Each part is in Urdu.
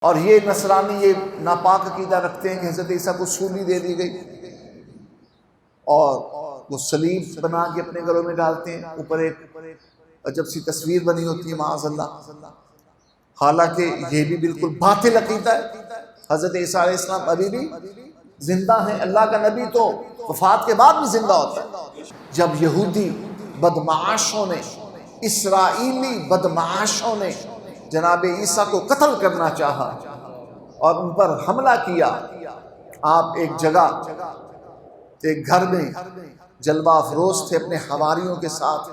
اور یہ نصرانی یہ ناپاک عقیدہ رکھتے ہیں کہ حضرت عیسیٰ کو سولی دے دی گئی اور وہ صلیب بنا کے اپنے گھروں میں ڈالتے ہیں، اوپر ایک عجب سی تصویر بنی ہوتی ہے معاذ اللہ۔ حالانکہ یہ بھی بالکل باطل عقیدہ ہے۔ حضرت عیسیٰ علیہ السلام ابھی بھی زندہ ہیں۔ اللہ کا نبی تو وفات کے بعد بھی زندہ ہوتا ہے۔ جب یہودی بدمعاشوں نے، اسرائیلی بدمعاشوں نے جناب عیسیٰ کو قتل کرنا چاہا اور ان پر حملہ کیا، آپ ایک جگہ ایک گھر میں جلوہ افروز تھے اپنے حواریوں کے ساتھ،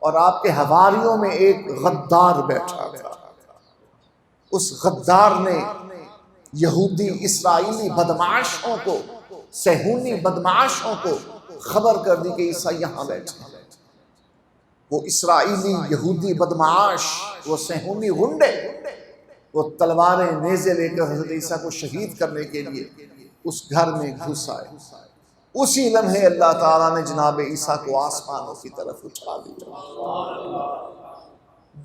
اور آپ کے حواریوں میں ایک غدار بیٹھا تھا۔ اس غدار نے یہودی اسرائیلی بدمعاشوں کو، صہیونی بدمعاشوں کو خبر کر دی کہ عیسیٰ یہاں بیٹھے ہیں۔ وہ اسرائیلی یہودی بدمعاش، وہ صہیونی غنڈے، وہ تلواریں نیزے لے کر حضرت عیسیٰ کو شہید کرنے کے لیے اس گھر میں گھس آئے۔ اسی لمحے اللہ تعالیٰ نے جناب عیسیٰ کو آسمانوں کی طرف اٹھا دیا۔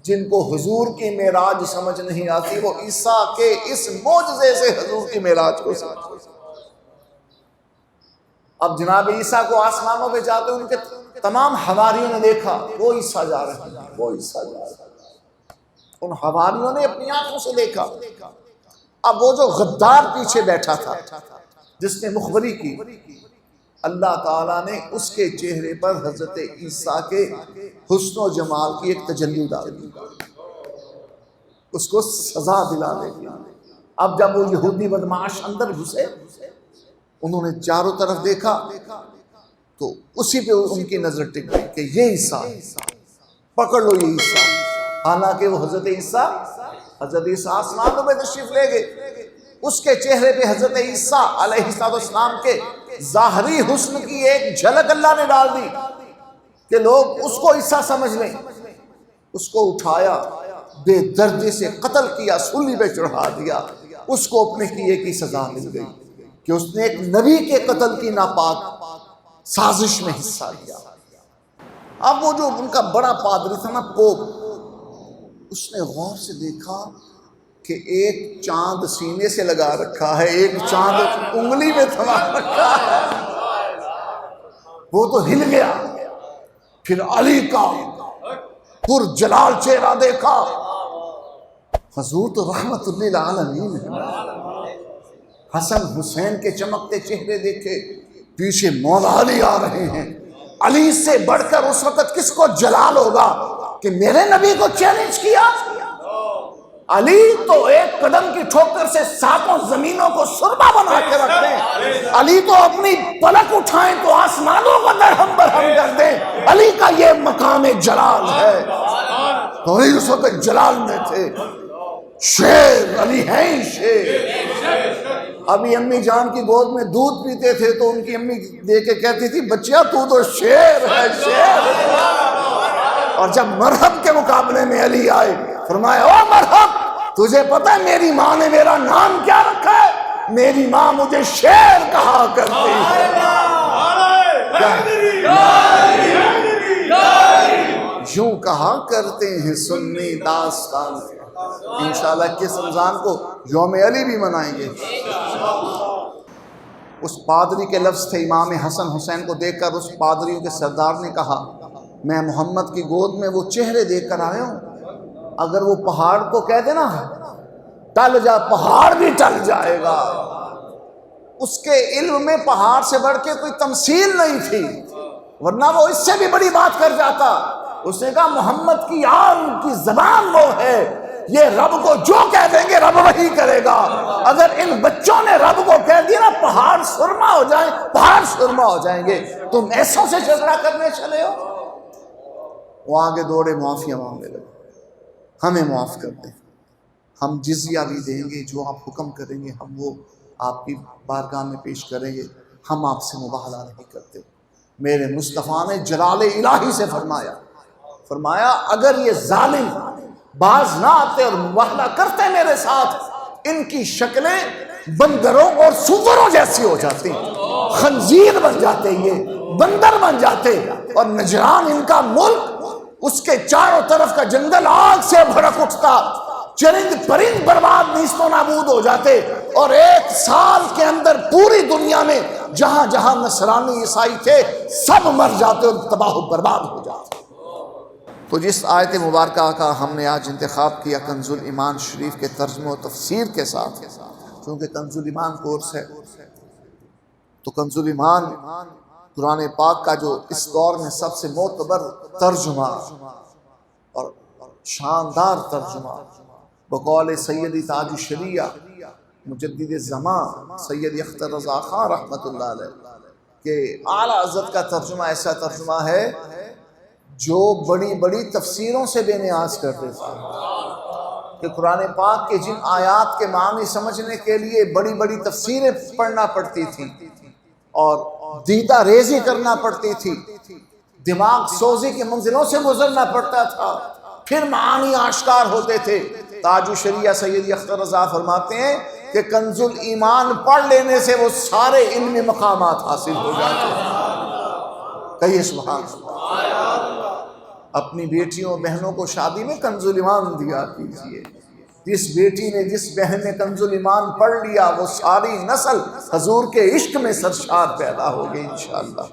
جن کو حضور کی معراج سمجھ نہیں آتی وہ عیسیٰ کے اس معجزے سے حضور کی معراج کو سمجھ۔ اب جناب عیسیٰ کو آسمانوں پہ جاتے ان کے تمام حواریوں نے دیکھا وہ عیسیٰ جا رہے ہیں، وہ عیسیٰ جا رہے ہیں۔ ان حواریوں نے اپنی آنکھوں سے دیکھا۔ اب وہ جو غدار پیچھے بیٹھا تھا جس نے مخبری کی، اللہ تعالیٰ نے اس کے چہرے پر حضرت عیسیٰ کے حسن و جمال کی ایک تجلی ڈال دی، اس کو سزا دلانے کی۔ اب جب وہ یہودی بدمعاش اندر گھسے، انہوں نے چاروں طرف دیکھا تو اسی پہ ان کی نظر ٹک گئی کہ یہ عیسیٰ، پکڑ لو یہ عیسیٰ۔ حالانکہ وہ حضرت عیسیٰ آسمانوں میں تشریف لے گئے، اس کے چہرے پہ حضرت عیسیٰ علیہ السلام کے ظاہری حسن کی ایک جھلک اللہ نے ڈال دی کہ لوگ اس کو عیسیٰ سمجھ لیں۔ اس کو اٹھایا، بے دردی سے قتل کیا، سولی پہ چڑھا دیا۔ اس کو اپنے کیے کی سزا مل گئی کہ اس نے ایک نبی کے قتل کی ناپاک سازش میں حصہ لیا۔ اب وہ جو ان کا بڑا پادری تھا نا، پوپ، اس نے غور سے دیکھا کہ ایک چاند سینے سے لگا رکھا ہے، ایک چاند انگلی میں تھما رکھا ہے۔ وہ تو ہل گیا۔ پھر علی کا پرجلال چہرہ دیکھا، حضور تو رحمت للعالمین ہے۔ حسن حسین کے چمکتے چہرے دیکھے، پیچھے مولا علی آ رہے ہیں۔ علی سے بڑھ کر اس وقت کس کو جلال ہوگا کہ میرے نبی کو چیلنج کیا۔ علی تو ایک قدم کی ٹھوکر سے ساتوں زمینوں کو سرما بنا کے رکھ دیں۔ علی تو اپنی پلک اٹھائیں تو آسمانوں کو درہم برہم کر دیں۔ علی کا یہ مقام جلال ہے۔ تو علی اس وقت جلال میں تھے۔ شیر علی ہیں شیر۔ ابھی امی جان کی گود میں دودھ پیتے تھے تو ان کی امی دے کے کہتی تھی بچیا تو تو شیر ہے، شیر۔ اور جب مرحب کے مقابلے میں علی آئے، فرمایا او مرحب، تجھے پتہ ہے میری ماں نے میرا نام کیا رکھا ہے؟ میری ماں مجھے شیر کہا کرتی ہے۔ یوں کہا کرتے ہیں سنی داستان۔ انشاءاللہ کس رمضان کو یوم علی بھی منائیں گے۔ اس پادری کے لفظ تھے، امام حسن حسین کو دیکھ کر اس پادریوں کے سردار نے کہا میں محمد کی گود میں وہ چہرے دیکھ کر آیا ہوں، اگر وہ پہاڑ کو کہہ دے نا ٹل جا، پہاڑ بھی ٹل جائے گا۔ اس کے علم میں پہاڑ سے بڑھ کے کوئی تمثیل نہیں تھی، ورنہ وہ اس سے بھی بڑی بات کر جاتا۔ اس نے کہا محمد کی عام کی زبان وہ ہے، یہ رب کو جو کہہ دیں گے رب وہی کرے گا۔ اگر ان بچوں نے رب کو کہہ دیا نا پہاڑ سرما ہو جائیں، پہاڑ سرما ہو جائیں گے۔ تم ایسوں سے جھگڑا کرنے چلے ہو؟ وہ آگے دوڑے معافیاں مانگنے لگے، ہمیں معاف کر دیں، ہم جزیہ بھی دیں گے، جو آپ حکم کریں گے ہم وہ آپ کی بارگاہ میں پیش کریں گے، ہم آپ سے مباہلہ نہیں کرتے۔ میرے مصطفیٰ نے جلال الہی سے فرمایا اگر یہ ظالم باز نہ آتے اور مباہلہ کرتے میرے ساتھ، ان کی شکلیں بندروں اور سوروں جیسی ہو جاتی، خنزیر بن جاتے، یہ بندر بن جاتے، اور نجران ان کا ملک، اس کے چاروں طرف کا جنگل آگ سے بھڑک اٹھتا، چرند پرند برباد نیست و نابود ہو جاتے، اور 1 سال کے اندر پوری دنیا میں جہاں جہاں نصرانی عیسائی تھے سب مر جاتے اور تباہ و برباد ہو جاتے۔ تو جس آیت مبارکہ کا ہم نے آج انتخاب کیا کنز الایمان شریف کے ترجمہ و تفسیر کے ساتھ، کیونکہ کنز الایمان کورس ہے، تو کنز الایمان قرآن پاک کا جو اس دور میں سب سے معتبر ترجمہ اور شاندار ترجمہ بقول سیدی تاج الشریعہ مجدد زمان سید اختر رضا خان رحمۃ اللہ علیہ کہ اعلیٰ حضرت کا ترجمہ ایسا ترجمہ ہے جو بڑی بڑی تفسیروں سے بے نیاز کرتے تھے، کہ قرآن پاک کے جن آیات کے معنی سمجھنے کے لیے بڑی بڑی تفسیریں پڑھنا پڑتی تھیں اور دیدہ ریزی کرنا پڑتی تھی، دماغ سوزی کی منزلوں سے گزرنا پڑتا تھا، پھر معانی آشکار ہوتے تھے۔ تاج الشریعہ سید اختر رضا فرماتے ہیں کہ کنز الایمان پڑھ لینے سے وہ سارے علمی مقامات حاصل ہو جاتے ہیں۔ کہیے سبحان اللہ۔ اپنی بیٹیوں بہنوں کو شادی میں کنز الایمان دیا کیجیے۔ جس بیٹی نے جس بہن نے کنز الایمان پڑھ لیا وہ ساری نسل حضور کے عشق میں سرشار پیدا ہوگی انشاءاللہ۔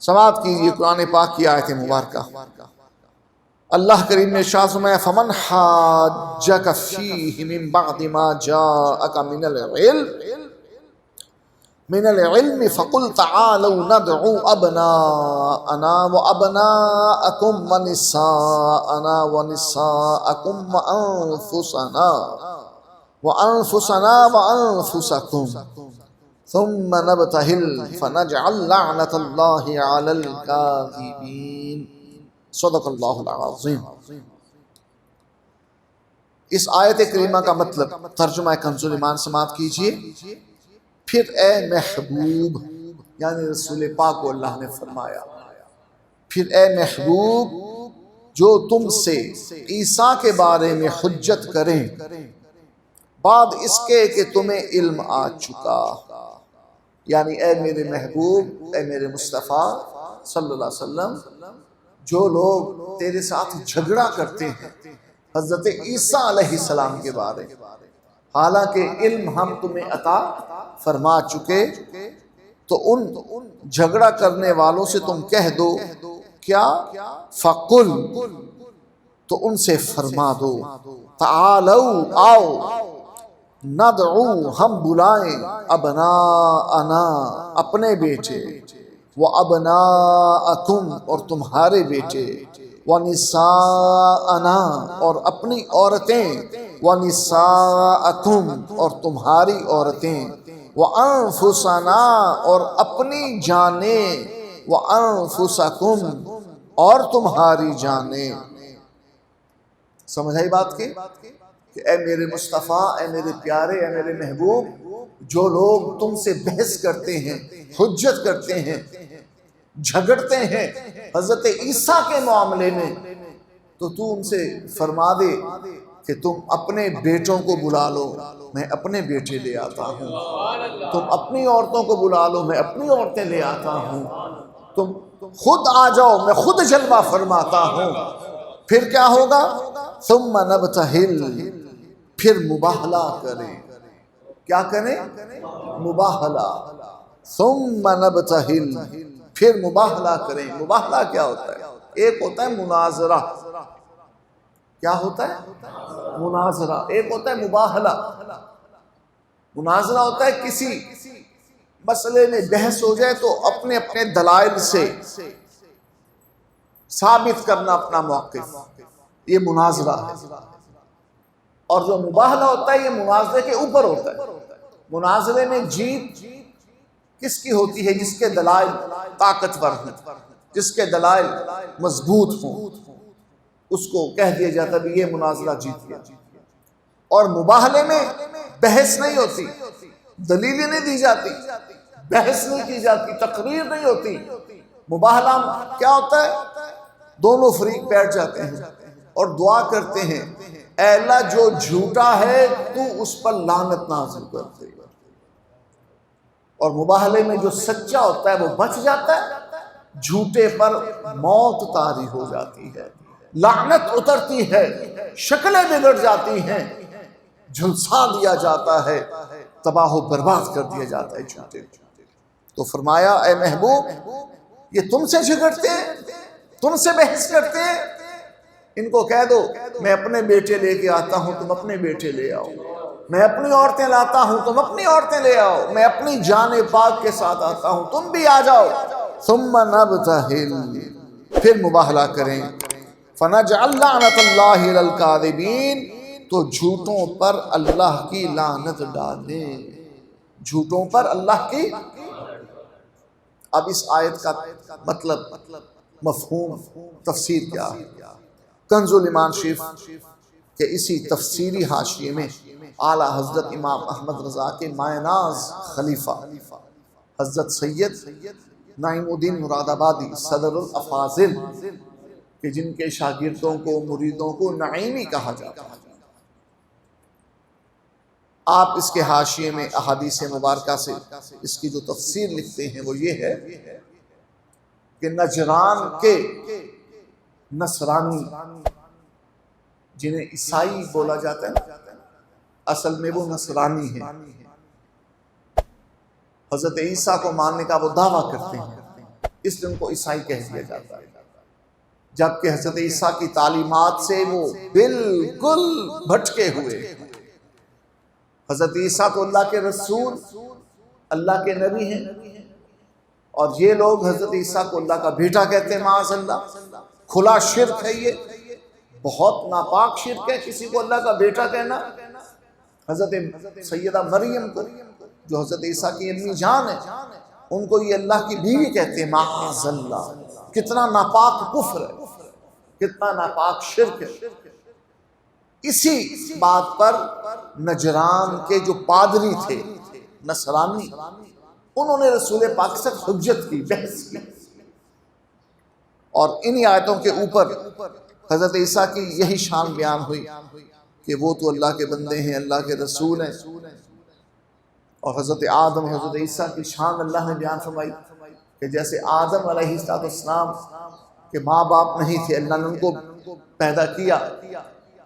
سماعت کیجیے قرآن پاک کی آیت مبارکہ۔ اللہ کریم نے ارشاد فرمایا فمن حاجک فیہ من بعد ما جاءک من العلم فقل تعالوا ندعو ابناءنا وابناءکم ونساءنا ونساءکم وانفسنا وانفسکم ثم نبتہل فنجعل لعنت اللہ علی الکاذبین۔ صدق اللہ العظیم۔ اس آیت کریمہ کا مطلب ترجمہ کنز الایمان سماعت کیجئے۔ پھر اے محبوب، یعنی رسول پاک کو اللہ نے فرمایا، پھر اے محبوب جو تم سے عیسیٰ کے بارے میں حجت کریں بعد اس کے کہ تمہیں علم آ چکا، یعنی اے میرے محبوب، اے میرے مصطفیٰ صلی اللہ علیہ وسلم، جو لوگ تیرے ساتھ جھگڑا کرتے ہیں حضرت عیسیٰ علیہ السلام کے بارے، حالانکہ علم ہم تمہیں عطا فرما چکے، تو ان جھگڑا کرنے والوں سے تم کہہ دو کیا فقل، تو ان سے فرما دو تعالو آؤ، ندعو ہم بلائیں، ابناءنا اپنے بیٹے، وَأَبْنَاءَكُمْ اور تمہارے بیٹے، وَنِسَاءَنَا اور اپنی عورتیں، وَنِسَاءَكُمْ اور تمہاری عورتیں، وَأَنفُسَنَا اور اپنی جانیں، وَأَنفُسَكُمْ اور تمہاری جانیں۔ سمجھ آئی بات کی کہ اے میرے مصطفیٰ، اے میرے پیارے، اے میرے محبوب، جو لوگ تم سے بحث کرتے ہیں، حجت کرتے ہیں، جھگڑتے ہیں حضرت عیسیٰ کے معاملے میں، تو تو ان سے فرما دے کہ تم اپنے بیٹوں کو بلا لو، میں اپنے بیٹے لے آتا ہوں، تم اپنی عورتوں کو بلا لو، میں اپنی عورتیں لے آتا ہوں، تم خود آ جاؤ، میں خود جلوہ فرماتا ہوں۔ پھر کیا ہوگا؟ ثم نبتہل، پھر مباہلہ کریں۔ کیا کریں؟ مباہلہ۔ ثم نبتہل، پھر مباہلہ کریں۔ مباہلہ کیا ہوتا ہے؟ ایک ہوتا ہے مناظرہ۔ کیا ہوتا ہے؟ مناظرہ۔ ایک ہوتا ہے مباہلہ۔ مناظرہ ہوتا ہے کسی مسئلے میں بحث ہو جائے تو اپنے اپنے دلائل سے ثابت کرنا اپنا موقف، یہ مناظرہ ہے۔ اور جو مباہلہ ہوتا ہے یہ مناظرے کے اوپر ہوتا ہے۔ مناظرے میں جیت کس کی ہوتی ہے؟ جس کے دلائل طاقتور ہوں، جس کے دلائل مضبوط ہوں، اس کو کہہ دیا جاتا ہے یہ مناظرہ جیت گیا۔ اور مباہلے میں بحث نہیں ہوتی، دلیلیں نہیں دی جاتی، بحث نہیں کی جاتی، تقریر نہیں ہوتی۔ مباہلہ کیا ہوتا ہے؟ دونوں فریق بیٹھ جاتے ہیں اور دعا کرتے ہیں اے اللہ جو جھوٹا ہے تو اس پر لعنت نازل کر دے، اور مباہلے میں جو سچا ہوتا ہے وہ بچ جاتا ہے، جھوٹے پر موت طاری ہو جاتی ہے۔ لعنت اترتی ہے، شکلیں بگڑ جاتی ہیں، جھلسا دیا جاتا ہے، تباہ و برباد کر دیا جاتا ہے جھوٹے۔ تو فرمایا اے محبوب یہ تم سے جھگڑتے ہیں، تم سے بحث کرتے ہیں، ان کو کہہ دو میں اپنے بیٹے لے کے آتا ہوں تم اپنے بیٹے لے آؤ، میں اپنی عورتیں لاتا ہوں تم اپنی عورتیں لے آؤ، میں اپنی جان پاک کے ساتھ آتا ہوں تم بھی آ جاؤ، ثم نبتہل، پھر مباہلہ کریں، فنجعل لعنت اللہ علی الکاذبین، تو جھوٹوں پر اللہ کی لعنت ڈالیں، جھوٹوں پر اللہ کی۔ اب اس آیت کا مطلب، مفہوم، تفسیر کیا ہے؟ کنز الایمان شریف کہ اسی تفسیری حاشیے میں اعلیٰ حضرت امام احمد رضا کے مایہ ناز خلیفہ حضرت سید نعیم الدین مراد آبادی صدر الافاضل کہ جن کے شاگردوں کو مریدوں کو نعیمی کہا جاتا ہے، آپ اس کے حاشیے میں احادیث مبارکہ سے اس کی جو تفسیر لکھتے ہیں وہ یہ ہے کہ نجران کے نصرانی جنہیں عیسائی بولا جاتا ہے اصل میں وہ نصرانی ہیں، حضرت عیسیٰ کو ماننے کا وہ دعویٰ کرتے ہیں، اس لیے ان کو عیسائی کہہ دیا جاتا ہے، جبکہ حضرت عیسیٰ کی تعلیمات سے وہ بالکل بھٹکے ہوئے۔ حضرت عیسیٰ تو اللہ کے رسول، اللہ کے نبی ہیں، اور یہ لوگ حضرت عیسیٰ کو اللہ کا بیٹا کہتے ہیں، معاذ اللہ، کھلا شرک ہے، یہ بہت ناپاک شرک ہے کسی کو اللہ کا بیٹا کہنا۔ حضرت سیدہ مریم کو جو حضرت عیسیٰ کی امی جان ہے ان کو یہ اللہ کی بیوی کہتے ہیں، معاذ اللہ، کتنا ناپاک کفر ہے، کتنا ناپاک شرک ہے۔ اسی بات پر نجران کے جو پادری تھے نصرانی، انہوں نے رسول پاک سے حجت کی، بحث کی، اور انہی آیتوں کے اوپر حضرت عیسیٰ کی یہی شان بیان ہوئی کہ وہ تو اللہ کے بندے ہیں، اللہ کے رسول ہیں، اور حضرت آدم حضرت عیسیٰ کی شان اللہ نے بیان فرمائی کہ جیسے آدم علیہ السلام کے ماں باپ نہیں تھے، اللہ نے ان کو پیدا کیا،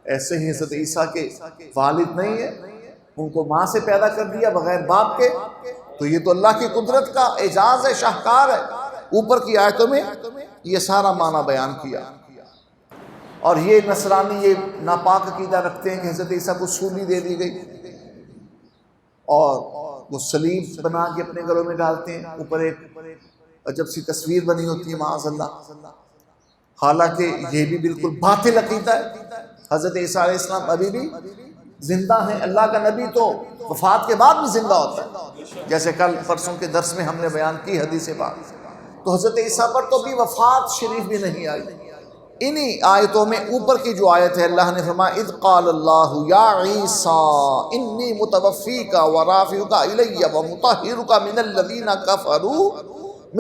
ایسے ہی حضرت عیسیٰ کے والد نہیں ہے، ان کو ماں سے پیدا کر دیا بغیر باپ کے، تو یہ تو اللہ کی قدرت کا اعجاز ہے، شاہکار ہے۔ اوپر کی آیتوں میں یہ سارا معنی بیان کیا، اور یہ نصرانی یہ ناپاک عقیدہ رکھتے ہیں کہ حضرت عیسیٰ کو سولی دے دی گئی اور وہ صلیب بنا کے اپنے گلوں میں ڈالتے ہیں، اوپر ایک عجب سی تصویر بنی ہوتی ہے، معاذ اللہ، حالانکہ یہ بھی بالکل باطل عقیدہ ہے۔ حضرت عیسیٰ علیہ السلام ابھی بھی زندہ ہیں، اللہ کا نبی تو وفات کے بعد بھی زندہ ہوتا ہے، جیسے کل پرسوں کے درس میں ہم نے بیان کی حدیث پاک، تو حضرت عیسیٰ پر تو بھی وفات شریف بھی نہیں آئی۔ انہی آیتوں میں اوپر کی جو آیت ہے، اللہ نے فرمایا اذ قال اللہ یا عیسیٰ انی متوفیک ورافعک الی ومطہرک من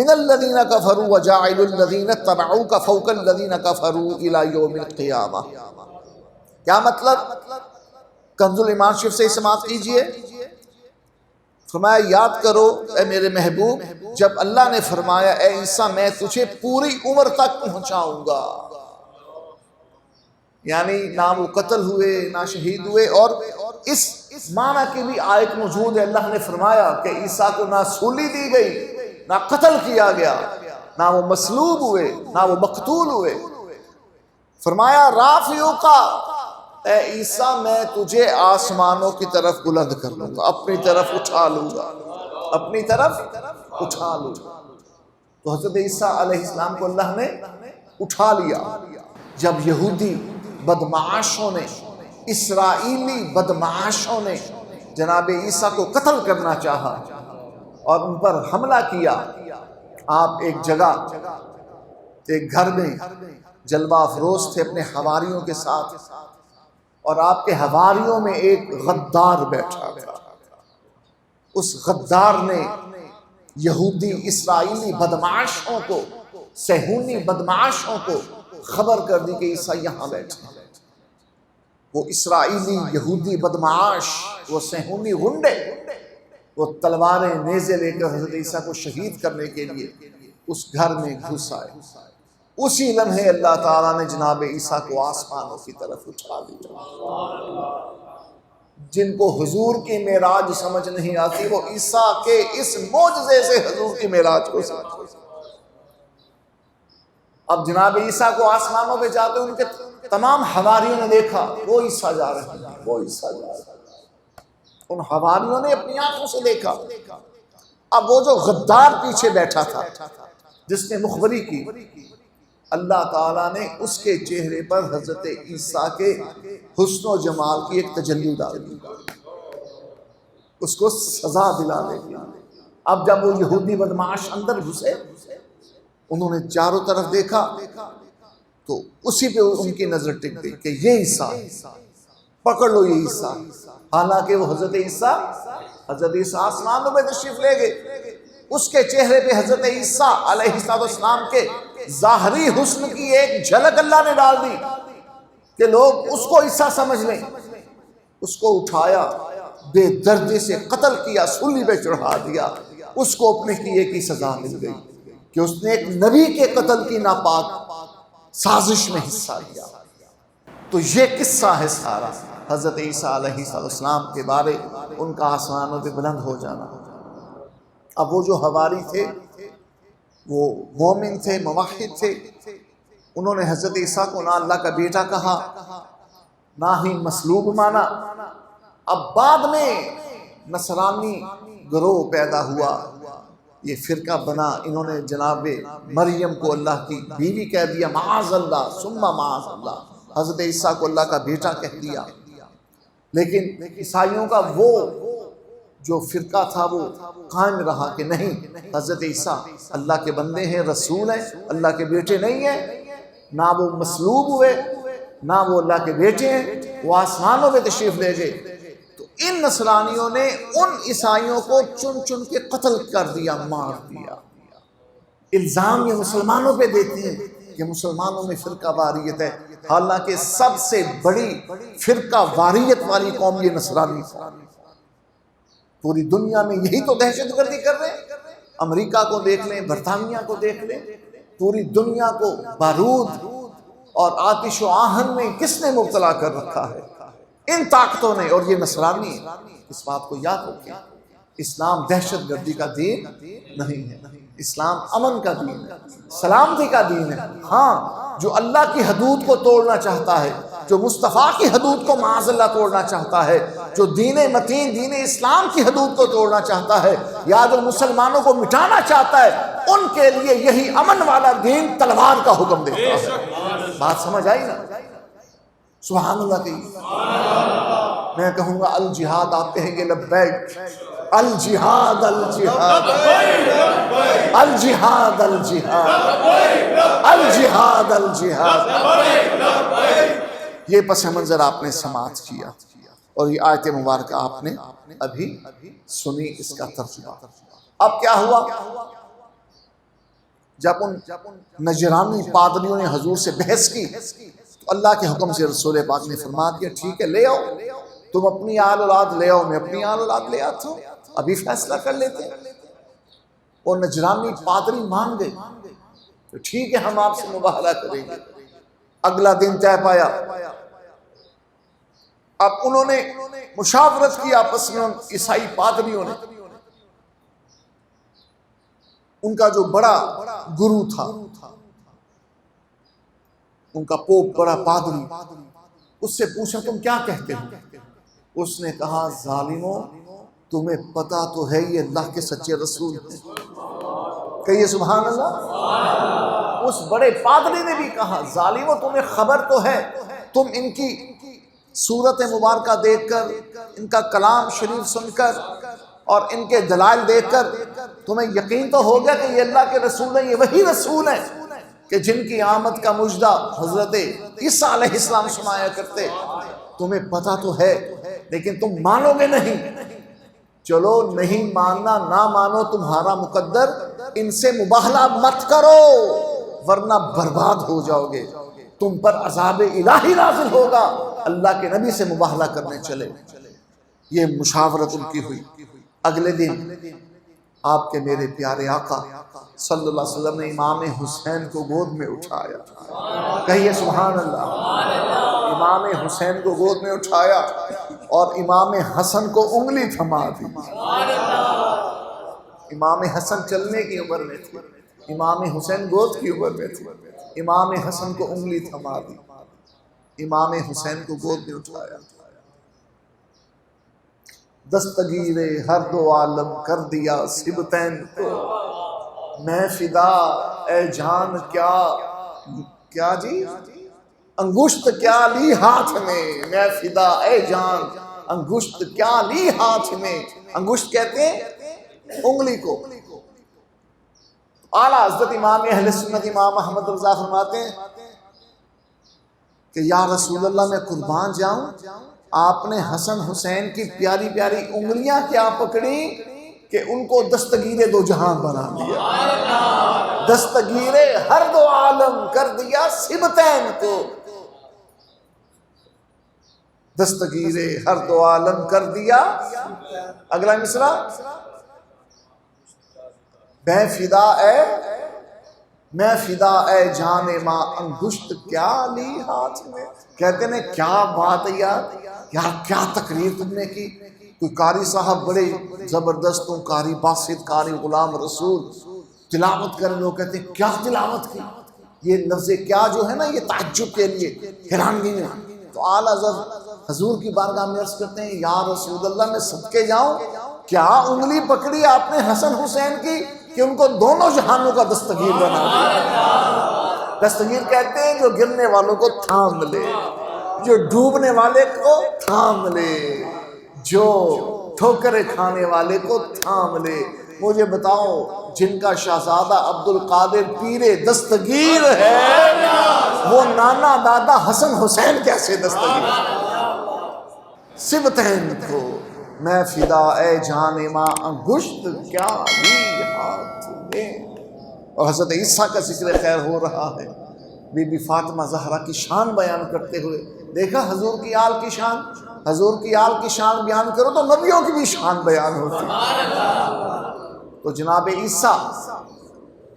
الذین کفروا وجاعل الذین اتبعوک فوق الذین کفروا الی یوم القیامہ۔ کیا مطلب؟ کنز الایمان شریف سے سماعت کیجئے، فرمایا یاد کرو اے میرے محبوب جب اللہ نے فرمایا اے عیسیٰ میں تجھے پوری عمر تک پہنچاؤں گا، یعنی نہ وہ قتل ہوئے نہ شہید ہوئے، اور اس معنی کی بھی آیت موجود ہے، اللہ نے فرمایا کہ عیسیٰ کو نہ سولی دی گئی، نہ قتل کیا گیا، نہ وہ مصلوب ہوئے، نہ وہ مقتول ہوئے، فرمایا رافعک اے عیسیٰ میں تجھے آسمانوں کی طرف بلند کر لوں گا، اپنی طرف اٹھا لوں گا، اپنی طرف اٹھا لوں گا۔ تو حضرت عیسیٰ علیہ السلام کو اللہ نے اٹھا لیا۔ جب یہودی بدمعاشوں نے، اسرائیلی بدمعاشوں نے جناب عیسیٰ کو قتل کرنا چاہا اور ان پر حملہ کیا، آپ ایک جگہ ایک گھر میں جلوہ افروز تھے اپنے حواریوں کے ساتھ، اور آپ کے حواریوں میں ایک غدار بیٹھا تھا، اس غدار نے یہودی اسرائیلی بدمعاشوں کو، صہیونی بدمعاشوں کو خبر کر دی کہ عیسیٰ یہاں بیٹھے ہیں۔ وہ اسرائیلی یہودی بدمعاش، وہ صہیونی غنڈے، وہ تلواریں نیزے لے کر حضرت عیسیٰ کو شہید کرنے کے لیے اس گھر میں گھس آئے۔ اسی لمحے اللہ تعالیٰ نے جناب عیسیٰ کو آسمانوں کی طرف اٹھا دیا۔ جن کو حضور کی معراج سمجھ نہیں آتی وہ عیسیٰ کے اس معجزے سے حضور کی معراج کو سمجھ۔ اب جناب عیسیٰ کو آسمانوں پہ جاتے ان کے تمام حواریوں نے دیکھا وہ عیسیٰ جا رہے ہیں، وہ عیسیٰ جا رہے ہیں۔ ان حواریوں نے اپنی آنکھوں سے دیکھا۔ اب وہ جو غدار پیچھے بیٹھا تھا جس نے مخبری کی، اللہ تعالیٰ نے اس کے چہرے پر حضرت عیسیٰ کے حسن و جمال کی ایک تجلی ڈال دی، اس کو سزا دلا دی۔ اب جب وہ یہودی بدمعاش اندر گھسے، انہوں نے چاروں طرف دیکھا تو اسی پہ ان کی نظر ٹک گئی کہ یہ عیسیٰ، پکڑ لو یہ عیسیٰ۔ حالانکہ وہ حضرت عیسیٰ آسمانوں میں تشریف لے گئے، اس کے چہرے پہ حضرت عیسیٰ علیہ السلام کے ظاہری حسن کی ایک جھلک اللہ نے ڈال دی کہ لوگ اس کو عیسیٰ سمجھ لیں۔ اس کو اٹھایا، بے دردی سے قتل کیا، سولی پہ چڑھا دیا۔ اس کو اپنے کیے کی سزا مل گئی کہ اس نے ایک نبی کے قتل کی ناپاک سازش میں حصہ لیا۔ تو یہ قصہ ہے سارا حضرت عیسیٰ علیہ السلام کے بارے، ان کا آسمانوں پہ بلند ہو جانا۔ اب وہ جو حواری تھے وہ مومن تھے، موحد تھے، انہوں نے حضرت عیسیٰ کو نہ اللہ کا بیٹا کہا نہ ہی مصلوب مانا۔ اب بعد میں نصرانی گروہ پیدا ہوا، یہ فرقہ بنا، انہوں نے جناب مریم کو اللہ کی بیوی کہہ دیا، معاذ اللہ ثم معاذ اللہ، حضرت عیسیٰ کو اللہ کا بیٹا کہہ دیا۔ لیکن عیسائیوں کا وہ جو فرقہ تھا وہ قائم رہا کہ نہیں، حضرت عیسیٰ اللہ کے بندے ہیں، رسول ہیں، اللہ کے بیٹے نہیں ہیں۔ نہ وہ مصلوب ہوئے نہ وہ اللہ کے بیٹے ہیں، وہ آسمانوں میں تشریف لے گئے۔ تو ان نصرانیوں نے ان عیسائیوں کو چن چن کے قتل کر دیا، مار دیا۔ الزام یہ مسلمانوں پہ دیتے ہیں کہ مسلمانوں میں فرقہ واریت ہے، حالانکہ سب سے بڑی فرقہ واریت والی قوم یہ نصرانی۔ پوری دنیا میں یہی تو دہشت گردی کر رہے ہیں۔ امریکہ کو دیکھ لیں، برطانیہ کو دیکھ لیں، پوری دنیا کو بارود اور آتش و آہن میں کس نے مبتلا کر رکھا ہے؟ ان طاقتوں نے، اور یہ نصرانی۔ اس بات کو یاد رکھیں، اسلام دہشت گردی کا دین نہیں ہے، اسلام امن کا دین ہے، سلامتی کا دین ہے۔ ہاں، جو اللہ کی حدود کو توڑنا چاہتا ہے، جو مصطفیٰ کی حدود کو معاذ اللہ توڑنا چاہتا ہے، جو دین متین دین اسلام کی حدود کو توڑنا چاہتا ہے، یا جو مسلمانوں کو مٹانا چاہتا ہے، ان کے لیے یہی امن والا دین تلوار کا حکم دیتا ہے۔ بات سمجھ آئی نا؟ سبحان اللہ کہیے۔ میں کہوں گا الجہاد، آپ کہیں گے لبیک۔ الجہاد الجہاد الجہاد الجہاد الجہاد الجہاد۔ یہ پس منظر آپ نے سماعت کیا، اور یہ آیت مبارکہ آپ نے ابھی سنی، اس کا ترجمہ۔ اب کیا ہوا؟ جب ان نجرانی پادریوں نے حضور سے بحث کی تو اللہ کے حکم سے رسول پاک نے فرما دیا، ٹھیک ہے، لے آؤ، تم اپنی آل اولاد لے آؤ، میں اپنی آل اولاد لے آتا ہوں، ابھی فیصلہ کر لیتے ہیں۔ اور نجرانی پادری مان گئے، تو ٹھیک ہے، ہم آپ سے مباہلہ کریں گے۔ اگلا دن طے پایا، اب انہوں نے مشاورت کی آپس میں، عیسائی پادریوں نے۔ ان کا جو بڑا گرو تھا، ان کا پوپ، بڑا پادری، اس سے پوچھا تم کیا کہتے ہو؟ اس نے کہا، ظالموں، تمہیں پتا تو ہے یہ اللہ کے سچے رسول ہیں۔ کہیے سبحان اللہ۔ اس بڑے پادری نے بھی کہا، ظالموں، تمہیں خبر تو ہے، تم ان کی صورت مبارکہ دیکھ کر، ان کا کلام شریف سن کر اور ان کے دلائل دیکھ کر تمہیں یقین تو ہو گیا کہ یہ اللہ کے رسول ہیں، یہ وہی رسول ہیں کہ جن کی آمد کا مجدہ حضرت عیسیٰ علیہ السلام سنایا کرتے۔ تمہیں پتا تو ہے لیکن تم مانو گے نہیں۔ چلو، نہیں ماننا، نہ مانو، تمہارا مقدر، ان سے مباہلہ مت کرو ورنہ برباد ہو جاؤ گے، تم پر عذاب الہی نازل ہوگا۔ اللہ کے نبی سے مباہلہ کرنے چلے۔ یہ مشاورت ان کی ہوئی۔ اگلے دن آپ کے میرے پیارے آقا صلی اللہ علیہ وسلم نے امام حسین کو گود میں اٹھایا، کہیے سبحان اللہ، امام حسین کو گود میں اٹھایا اور امام حسن کو انگلی تھما دی۔ امام حسن چلنے کی عمر میں تھے، امام حسین گود کی عمر میں تھے، امام حسن کو انگلی تھما دی، امام حسین کو گود میں اٹھایا، دستگیر ہر دو عالم کر دیا سبتین کو، میں فدا اے جان کیا جی انگشت کیا لی ہاتھ میں، میں فدا اے جان انگشت کیا لی ہاتھ میں، انگشت کہتے ہیں انگلی کو۔ اعلیٰ حضرت امام اہل سنت امام احمد رضا فرماتے ہیں کہ یا رسول اللہ میں قربان جاؤں، آپ نے حسن حسین کی پیاری پیاری انگلیاں کیا پکڑی کہ ان کو دستگیر دو جہان بنا دیا، دستگیر ہر دو عالم کر دیا سبتین کو، دستگیر ہر دو عالم کر دیا۔ اگلا مصرع، میں فدا اے جان ماں انگشت کیا لی ہاتھ میں۔ کہتے ہیں کیا بات ہے یار کیا تقریر تم نے کی۔ کوئی قاری صاحب بڑے زبردست ہوں، قاری باسط، قاری غلام رسول تلاوت کریں، لوگ کہتے ہیں کیا تلاوت کی، یہ لفظ کیا جو ہے نا یہ تعجب کے لیے حیرانگی میں۔ تو اعلیٰ حضور کی بارگاہ میں عرض کرتے ہیں یا رسول اللہ میں صدقے جاؤں، کیا انگلی پکڑی آپ نے حسن حسین کی کہ ان کو دونوں جہانوں کا دستگیر بنا دیا۔ دستگیر کہتے ہیں جو گرنے والوں کو تھام لے، جو ڈوبنے والے کو تھام لے، جو ٹھوکریں کھانے والے کو تھام لے۔ مجھے بتاؤ جن کا شہزادہ عبد القادر پیر دستگیر ہے، وہ نانا دادا حسن حسین کیسے دستگیر؟ سبتین کو میں فدا اے جان ماں انگشت کیا لی ہاتھ میں۔ اور حضرت عیسیٰ کا ذکر خیر ہو رہا ہے، بی بی فاطمہ زہرا کی شان بیان کرتے ہوئے دیکھا حضور کی آل کی شان، حضور کی آل کی شان بیان کرو تو نبیوں کی بھی شان بیان ہوتی۔ تو جناب عیسیٰ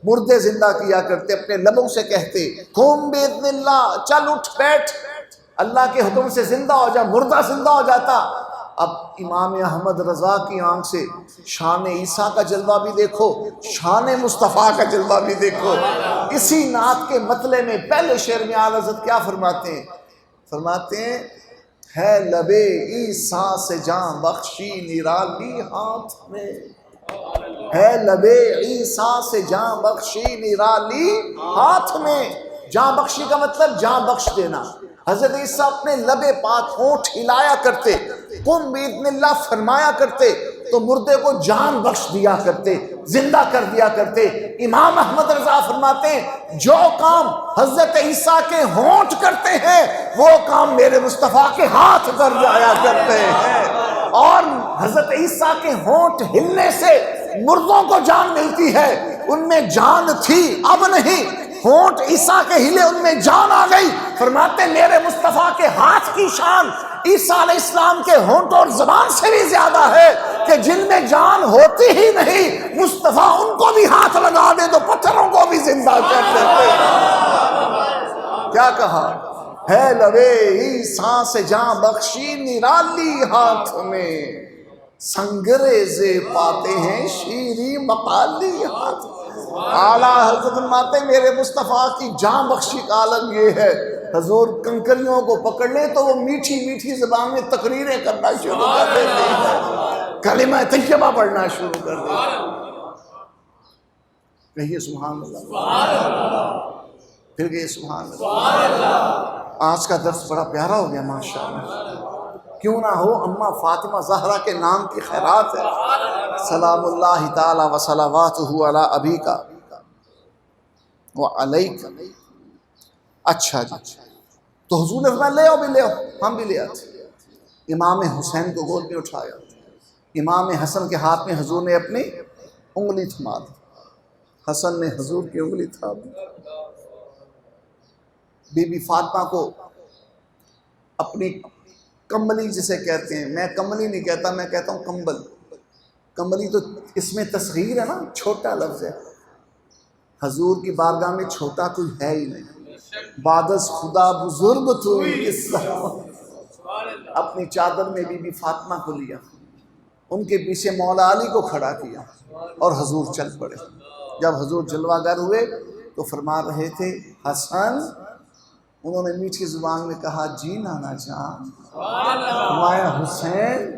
مردے زندہ کیا کرتے، اپنے لبوں سے کہتے قم باذن اللہ، چل اٹھ بیٹھ، اللہ کے حکم سے زندہ ہو جا، مردہ زندہ ہو جاتا۔ اب امام احمد رضا کی آنکھ سے شان عیسیٰ کا جلوہ بھی دیکھو، شان مصطفیٰ کا جلوہ بھی دیکھو۔ اسی نعت کے مطلع میں پہلے شعر میں اعلیٰ حضرت کیا فرماتے ہیں؟ فرماتے ہیں ہے لبے عیسیٰ سے جاں بخشی نرالی ہاتھ میں، ہے لبے عیسیٰ سے جاں بخشی نرالی ہاتھ میں۔ جاں بخشی کا مطلب جاں بخش دینا۔ حضرت عیسیٰ اپنے لب پاک ہونٹ ہلایا کرتے، قم باذن اللہ فرمایا کرتے تو مردے کو جان بخش دیا کرتے، زندہ کر دیا کرتے۔ امام احمد رضا فرماتے ہیں جو کام حضرت عیسیٰ کے ہونٹ کرتے ہیں وہ کام میرے مصطفیٰ کے ہاتھ کر جایا کرتے ہیں۔ اور حضرت عیسیٰ کے ہونٹ ہلنے سے مردوں کو جان ملتی ہے، ان میں جان تھی اب نہیں، ہونٹ عیسیٰ کے ہلے ان میں جان آ گئی۔ فرماتے میرے مصطفیٰ کے ہاتھ کی شان عیسیٰ علیہ السلام کے ہونٹ اور زبان سے بھی زیادہ ہے کہ جن میں جان ہوتی ہی نہیں مصطفیٰ ان کو بھی ہاتھ لگا دے تو پتھروں کو بھی زندہ کر دیتے۔ کیا کہا؟ ہے لبے عیسیٰ سے جاں بخشی نرالی ہاتھ میں، سنگریزے پاتے ہیں شیریں مقالی ہاتھ میں۔ اعلیٰ حضرت فرماتے میرے مصطفیٰ کی جاں بخشی کا عالم یہ ہے، حضور کنکریوں کو پکڑ لے تو وہ میٹھی میٹھی زبان میں تقریریں کرنا شروع کر دیتے ہیں، کلمہ طیبہ پڑھنا شروع کر دیتے ہیں۔ کہیے سبحان اللہ، پھر کہیے سبحان اللہ۔ آج کا درس بڑا پیارا ہو گیا ماشاءاللہ، کیوں نہ ہو اماں فاطمہ زہرا کے نام کی خیرات ہے۔ سلام اللہ تعالی و صلواتہ علی ابیک و علیک۔ اچھا جی، تو حضور نے فرمایا لے آؤ بھی لے آؤ، ہم بھی لے آتے۔ امام حسین کو گود میں اٹھایا، امام حسن کے ہاتھ میں حضور نے اپنی انگلی تھما دی، حسن نے حضور کی انگلی تھام دی۔ بی بی فاطمہ کو اپنی کمبلی جسے کہتے ہیں، میں کمبلی نہیں کہتا، میں کہتا ہوں کمبل، کملی تو اس میں تصغیر ہے نا، چھوٹا لفظ ہے. حضور کی بارگاہ میں چھوٹا کوئی ہے ہی نہیں. بعد از خدا بزرگ تو اپنی چادر میں بی بی فاطمہ کو لیا، ان کے پیچھے مولا علی کو کھڑا کیا اور حضور چل پڑے. جب حضور جلوہ گر ہوئے تو فرما رہے تھے حسن، انہوں نے میٹھی زبان میں کہا جی نانا جان. فرمایا حسین،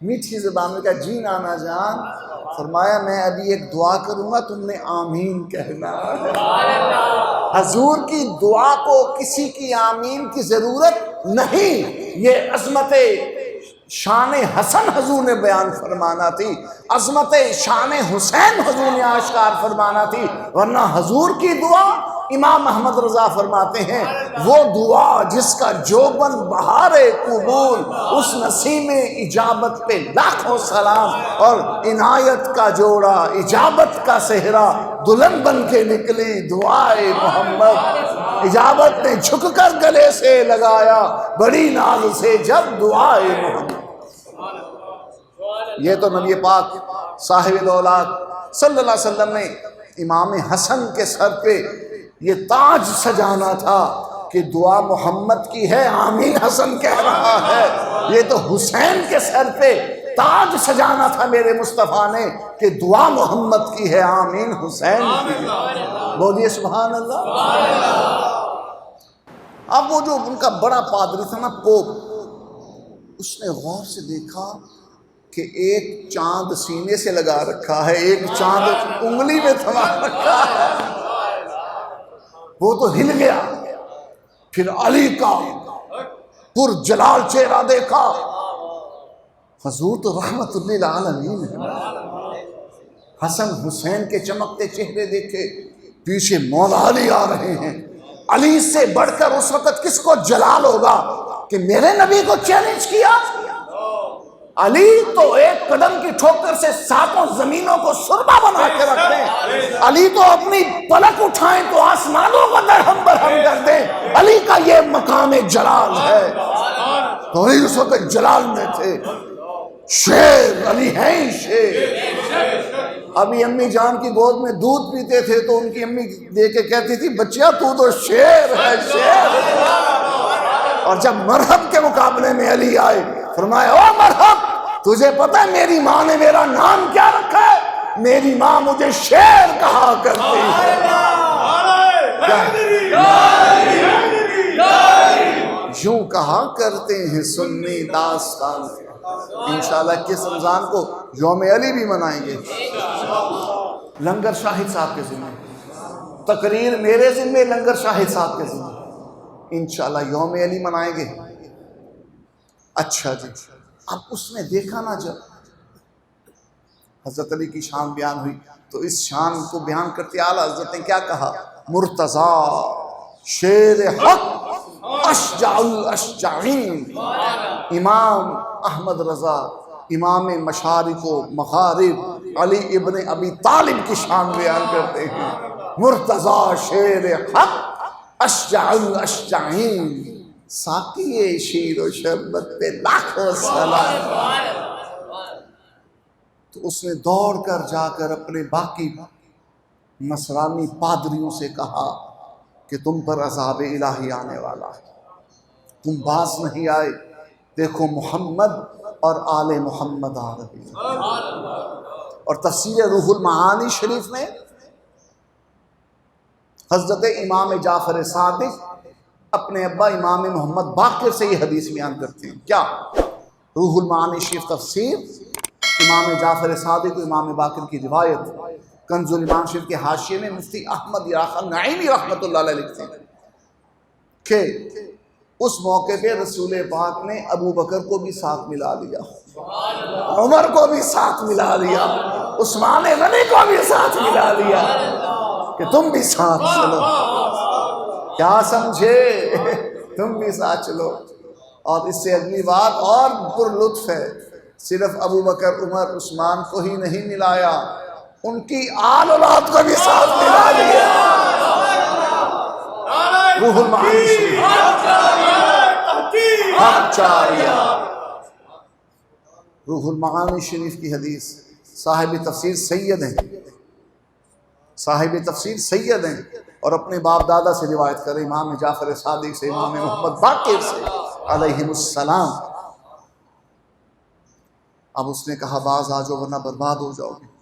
میٹھی زبان میں کہا جی نانا جان. فرمایا میں ابھی ایک دعا کروں گا، تم نے آمین کہنا. حضور کی دعا کو کسی کی آمین کی ضرورت نہیں. یہ عظمت شان حسن حضور نے بیان فرمانا تھی، عظمت شان حسین حضور نے آشکار فرمانا تھی. ورنہ حضور کی دعا، امام احمد رضا فرماتے ہیں، وہ دعا جس کا جوبن بہار قبول، اس نسیم اجابت پہ لاکھوں سلام. اور عنایت کا جوڑا، اجابت کا صحرا، دلہن بن کے نکلی دعائے محمد. اجابت نے جھک کر گلے سے لگایا بڑی ناز سے جب دعائے محمد. یہ تو نبی پاک صاحب الاولاد صلی اللہ علیہ وسلم نے امام حسن کے سر پہ یہ تاج سجانا تھا کہ دعا محمد کی ہے، آمین حسن کہہ رہا ہے. یہ تو حسین کے سر پہ تاج سجانا تھا میرے مصطفیٰ نے کہ دعا محمد کی ہے، آمین حسین کی ہے. بولیے سبحان اللہ. اب وہ جو ان کا بڑا پادری تھا نا، پوپ، اس نے غور سے دیکھا کہ ایک چاند سینے سے لگا رکھا ہے، ایک چاند انگلی میں تھما رکھا ہے. وہ تو ہل گیا. پھر علی کا پر جلال چہرہ دیکھا. حضور تو رحمت للعالمین ہے. حسن حسین کے چمکتے چہرے دیکھے، پیچھے مولا علی آ رہے ہیں. علی سے بڑھ کر اس وقت کس کو جلال ہوگا کہ میرے نبی کو چیلنج کیا. علی تو ایک قدم کی ٹھوکر سے ساتوں زمینوں کو سرما بنا کے رکھ دیں. علی تو اپنی پلک اٹھائیں تو آسمانوں کو درہم برہم کر دیں. علی کا یہ مقام جلال ہے. تو علی اس وقت جلال میں تھے. شیر علی ہیں شیر. ابھی امی جان کی گود میں دودھ پیتے تھے تو ان کی امی دے کے کہتی تھی بچیا تو تو شیر ہے شیر. اور جب مرحب کے مقابلے میں علی آئے، فرمایا او مرحب، تجھے پتہ ہے میری ماں نے میرا نام کیا رکھا ہے؟ میری ماں مجھے شیر کہا کرتی ہے. یوں کہا کرتے ہیں سنی داستان. انشاءاللہ کس رمضان کو یوم علی بھی منائیں گے. لنگر شاہد صاحب کے ذمہ، تقریر میرے ذمہ، لنگر شاہد صاحب کے ذمہ. انشاءاللہ یوم علی منائیں گے. اچھا جی، اب اس نے دیکھا نا جب حضرت علی کی شان بیان ہوئی تو اس شان کو بیان کرتے اعلیٰ حضرت نے کیا کہا؟ مرتضیٰ شیر حق اشجع الاشجعین. امام احمد رضا، امام مشارق و مغارب، علی ابن ابی طالب کی شان بیان کرتے ہیں. مرتضیٰ شیر حق اشجع الاشجعین، ساقی شیر و شربت پہ لاکھوں سلام. تو اس نے دوڑ کر جا کر اپنے باقی نصرانی پادریوں سے کہا کہ تم پر عذاب الہی آنے والا ہے، تم باز نہیں آئے، دیکھو محمد اور آل محمد آ رہے ہیں. اور تفسیر روح المعانی شریف میں حضرت امام جعفر صادق اپنے ابا امام محمد باقر سے یہ حدیث بیان کرتے ہیں. کیا؟ روح المعانی شریف تفسیر امام جعفر صادق و امام باقر کی روایت. کنز الایمان شریف کے حاشیے میں مفتی احمد یاخان نعیمی رحمۃ اللہ علیہ لکھتے ہیں کہ اس موقع پہ رسول پاک نے ابو بکر کو بھی ساتھ ملا لیا، عمر کو بھی ساتھ ملا لیا، عثمان غنی کو بھی ساتھ ملا لیا کہ تم بھی ساتھ چلو. کیا سمجھے؟ تم بھی ساتھ چلو. اور اس سے اگلی بات اور پر لطف ہے، صرف ابو بکر عمر عثمان کو ہی نہیں ملایا، ان کی آل اولاد کو بھی ساتھ ملا لیا. روح المعانی شریف روح المعانی شریف کی حدیث صاحب تفسیر سید ہیں، صاحب تفسیر سید ہیں، اور اپنے باپ دادا سے روایت کریں، امام جعفر صادق سے، امام محمد باقر سے علیہم السلام۔ اب اس نے کہا باز آ جاؤ ورنہ برباد ہو جاؤ گے۔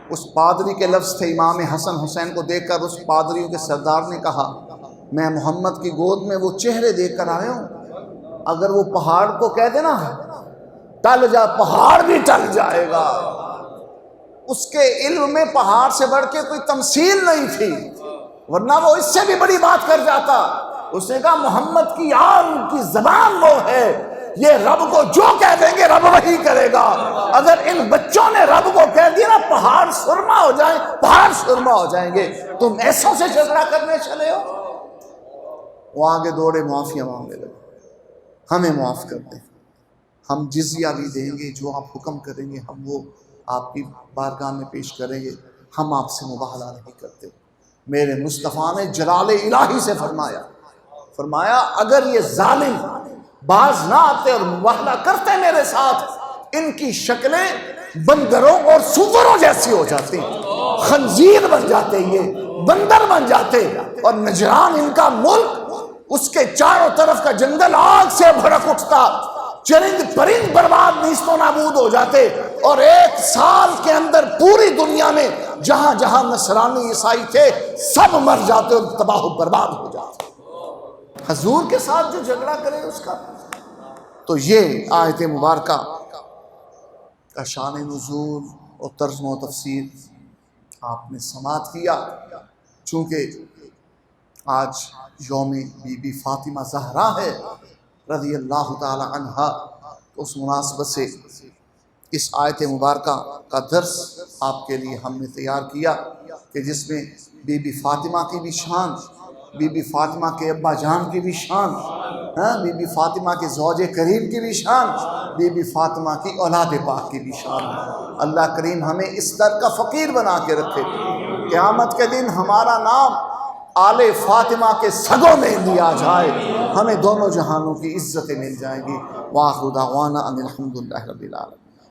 اس پادری کے لفظ تھے، امام حسن حسین کو دیکھ کر اس پادریوں کے سردار نے کہا میں محمد کی گود میں وہ چہرے دیکھ کر آیا ہوں، اگر وہ پہاڑ کو کہہ دینا ٹل جا، پہاڑ بھی ٹل جائے گا۔ اس کے علم میں پہاڑ سے بڑھ کے کوئی تمثیل نہیں تھی، ورنہ وہ اس سے بھی بڑی بات کر جاتا۔ اس نے کہا محمد کی عام کی زبان وہ ہے، یہ رب کو جو کہہ دیں گے رب وہی کرے گا۔ اگر ان بچوں نے رب کو کہہ دیا نا پہاڑ سرما ہو جائیں، پہاڑ سرما ہو جائیں گے، تم ایسوں سے جھگڑا کرنے چلے ہو۔ وہ آگے دوڑے معافیاں مانگنے لگے، ہمیں معاف کر دیں، ہم جزیہ بھی دیں گے، جو آپ حکم کریں گے ہم وہ آپ کی بارگاہ میں پیش کریں گے، ہم آپ سے مباہلہ نہیں کرتے۔ میرے مصطفیٰ نے جلال الہی سے فرمایا اگر یہ ظالم باز نہ آتے اور مباہلہ کرتے میرے ساتھ، ان کی شکلیں بندروں اور سوروں جیسی ہو جاتی، خنزیر بن جاتے، یہ بندر بن جاتے، اور نجران ان کا ملک، اس کے چاروں طرف کا جنگل آگ سے بھڑک اٹھتا، چرند پرند برباد نیست و نابود ہو جاتے، اور 1 سال کے اندر پوری دنیا میں جہاں جہاں نصرانی عیسائی تھے سب مر جاتے اور تباہ و برباد ہو جاتے۔ حضور کے ساتھ جو جھگڑا کرے اس کا۔ تو یہ آیت مبارکہ کا شان نزول اور ترجمہ و تفسیر آپ نے سماعت کیا۔ چونکہ آج یوم بی بی فاطمہ زہرا ہے رضی اللہ تعالی عنہا، تو اس مناسبت سے اس آیت مبارکہ کا درس آپ کے لیے ہم نے تیار کیا، کہ جس میں بی بی فاطمہ کی بھی شان، بی بی فاطمہ کے ابا جان کی بھی شان، بی بی فاطمہ کے زوج کریم کی بھی شان، بی بی فاطمہ کی اولاد پاک کی بھی شان۔ اللہ کریم ہمیں اس در کا فقیر بنا کے رکھے، قیامت کے دن ہمارا نام آل فاطمہ کے سگوں میں لیا جائے، ہمیں دونوں جہانوں کی عزتیں مل جائیں گی۔ وآخر دعوانا ان الحمد للہ رب العالمین۔